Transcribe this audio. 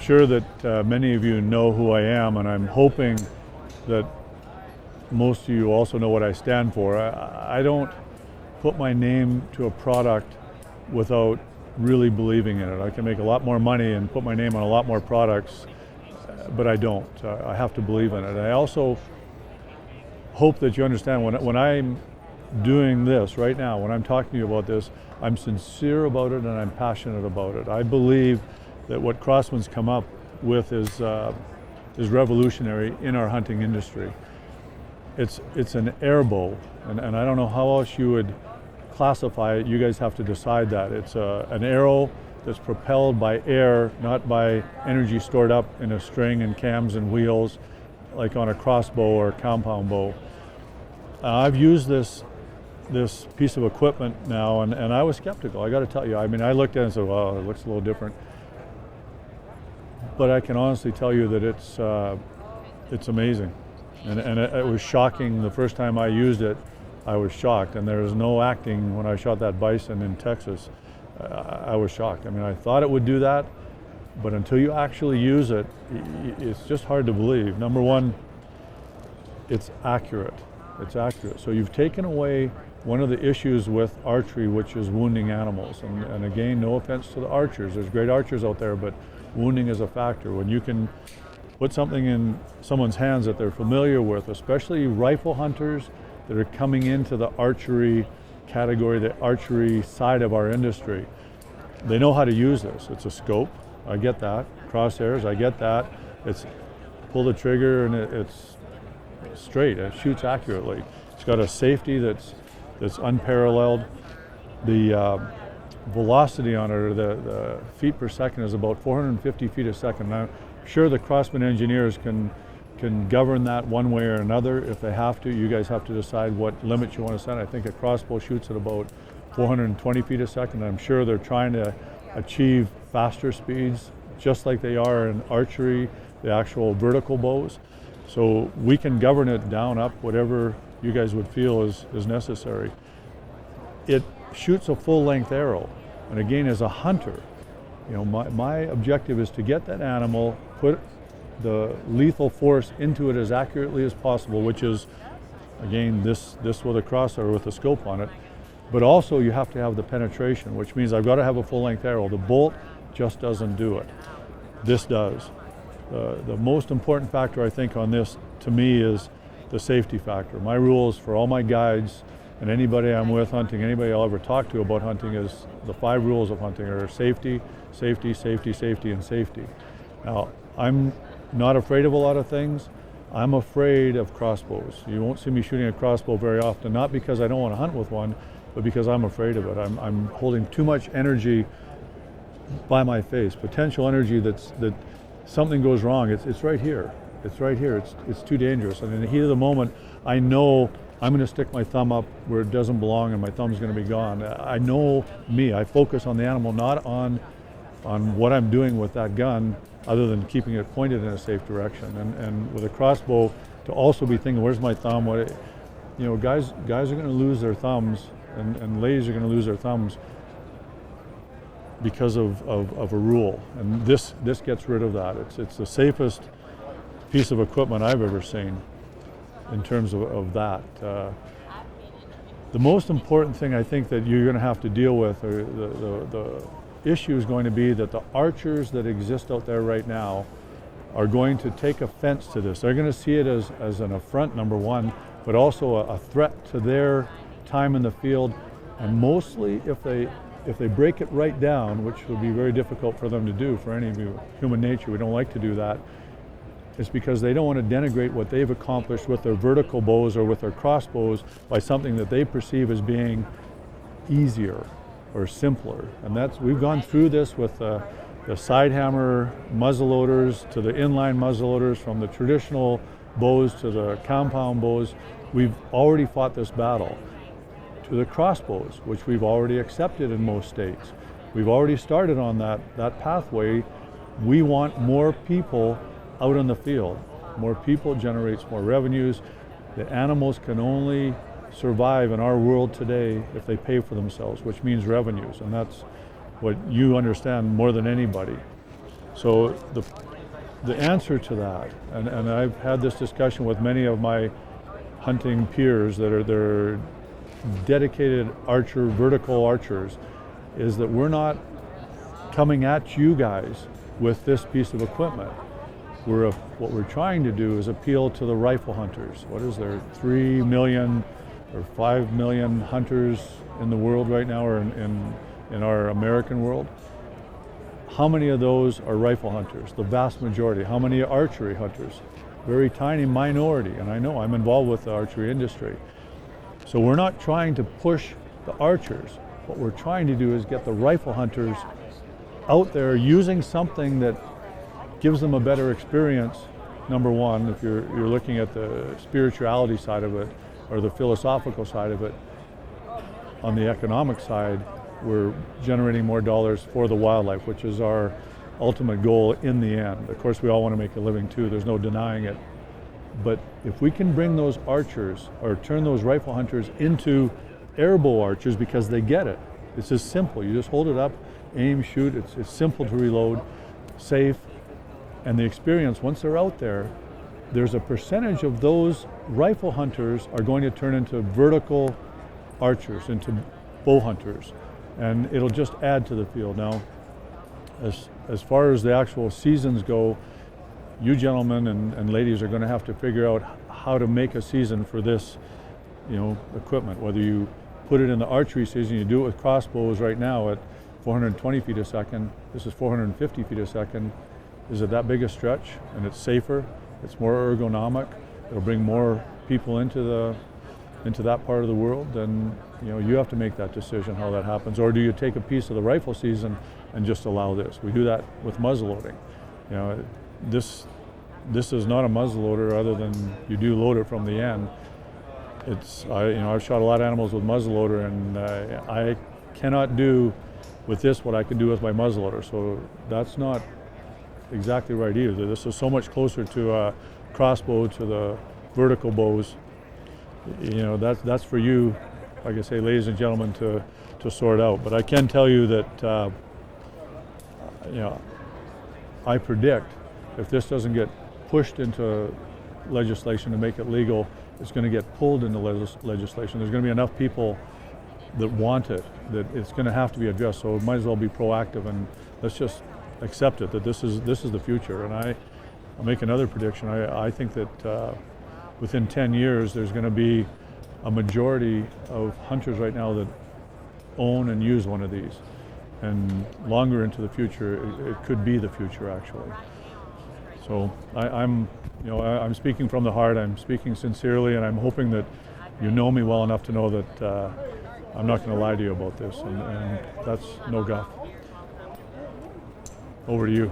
sure that many of you know who I am, and I'm hoping that most of you also know what I stand for. I don't put my name to a product without really believing in it. I can make a lot more money and put my name on a lot more products, but I don't. I have to believe in it. I also hope that you understand when I'm doing this right now, when I'm talking to you about this, I'm sincere about it and I'm passionate about it. I believe that what Crosman's come up with is revolutionary in our hunting industry. It's an airbow, and I don't know how else you would classify it. You guys have to decide that. It's an arrow that's propelled by air, not by energy stored up in a string and cams and wheels, like on a crossbow or a compound bow. I've used this piece of equipment now, and I was skeptical. I got to tell you. I mean, I looked at it and said, "Well, it looks a little different." But I can honestly tell you that it's amazing, and it was shocking the first time I used it. I was shocked, and there was no acting when I shot that bison in Texas. I was shocked. I mean, I thought it would do that, but until you actually use it, it's just hard to believe. Number one, it's accurate. It's accurate. So you've taken away one of the issues with archery, which is wounding animals. And again, no offense to the archers. There's great archers out there, but wounding is a factor. When you can put something in someone's hands that they're familiar with, especially rifle hunters that are coming into the archery category, the archery side of our industry, they know how to use this. It's a scope, I get that. Crosshairs, I get that. It's pull the trigger and it's straight, it shoots accurately. It's got a safety that's unparalleled. The velocity on it, or the feet per second, is about 450 feet a second. Now, I'm sure the Crosman engineers can govern that one way or another if they have to. You guys have to decide what limits you want to set. I think a crossbow shoots at about 420 feet a second. I'm sure they're trying to achieve faster speeds, just like they are in archery, the actual vertical bows. So we can govern it down, up, whatever you guys would feel is necessary. It shoots a full-length arrow. And again, as a hunter, you know, my objective is to get that animal, put the lethal force into it as accurately as possible, which is, again, this with a crosshair with a scope on it. But also you have to have the penetration, which means I've got to have a full-length arrow. The bolt just doesn't do it. This does. The most important factor, I think, on this, to me, is the safety factor. My rules for all my guides and anybody I'm with hunting, anybody I'll ever talk to about hunting, is the 5 rules of hunting are safety, safety, safety, safety, and safety. Now, I'm not afraid of a lot of things. I'm afraid of crossbows. You won't see me shooting a crossbow very often, not because I don't want to hunt with one, but because I'm afraid of it. I'm holding too much energy by my face, potential energy that something goes wrong. It's right here. It's right here. It's too dangerous. And in the heat of the moment, I know I'm going to stick my thumb up where it doesn't belong, and my thumb's going to be gone. I know me. I focus on the animal, not on what I'm doing with that gun, other than keeping it pointed in a safe direction. And with a crossbow, to also be thinking, where's my thumb? Guys are going to lose their thumbs, and ladies are going to lose their thumbs because of a rule. And this gets rid of that. It's the safest piece of equipment I've ever seen in terms of that. The most important thing I think that you're going to have to deal with, or the issue is going to be that the archers that exist out there right now are going to take offense to this. They're going to see it as an affront, number one, but also a threat to their time in the field. And mostly if they break it right down, which would be very difficult for them to do, for any of you, human nature, we don't like to do that, it's because they don't want to denigrate what they've accomplished with their vertical bows or with their crossbows by something that they perceive as being easier or simpler. And we've gone through this with the side hammer muzzleloaders to the inline muzzleloaders, from the traditional bows to the compound bows. We've already fought this battle. To the crossbows, which we've already accepted in most states. We've already started on that pathway. We want more people out in the field. More people generates more revenues. The animals can only survive in our world today if they pay for themselves, which means revenues, and that's what you understand more than anybody. So the answer to that, and I've had this discussion with many of my hunting peers that are they're dedicated vertical archers, is that we're not coming at you guys with this piece of equipment. What we're trying to do is appeal to the rifle hunters. What is there, 3 million or 5 million hunters in the world right now, or in our American world? How many of those are rifle hunters? The vast majority. How many are archery hunters? Very tiny minority, and I know I'm involved with the archery industry. So we're not trying to push the archers. What we're trying to do is get the rifle hunters out there using something that gives them a better experience. Number one, if you're looking at the spirituality side of it or the philosophical side of it, on the economic side, we're generating more dollars for the wildlife, which is our ultimate goal in the end. Of course, we all want to make a living too, there's no denying it. But if we can bring those archers or turn those rifle hunters into airbow archers, because they get it. It's just simple. You just hold it up, aim, shoot. It's simple to reload, safe. And the experience, once they're out there, there's a percentage of those rifle hunters are going to turn into vertical archers, into bow hunters. And it'll just add to the field. Now, as far as the actual seasons go, you gentlemen and ladies are going to have to figure out how to make a season for this, equipment. Whether you put it in the archery season, you do it with crossbows right now at 420 feet a second. This is 450 feet a second. Is it that big a stretch? And it's safer. It's more ergonomic. It'll bring more people into that part of the world. Then you have to make that decision how that happens. Or do you take a piece of the rifle season and just allow this? We do that with muzzleloading. This is not a muzzleloader other than you do load it from the end. I've shot a lot of animals with muzzleloader, and I cannot do with this what I can do with my muzzleloader. So that's not exactly right either. This is so much closer to a crossbow, to the vertical bows. That's for you, like I say, ladies and gentlemen, to sort out. But I can tell you that I predict if this doesn't get pushed into legislation to make it legal, it's going to get pulled into legislation. There's going to be enough people that want it that it's going to have to be addressed. So it might as well be proactive, and let's just accept it that this is the future. And I'll make another prediction. I think that within 10 years there's going to be a majority of hunters right now that own and use one of these, and longer into the future it could be the future actually. So I'm speaking from the heart. I'm speaking sincerely, and I'm hoping that you know me well enough to know that I'm not going to lie to you about this, and that's no guff. Over to you.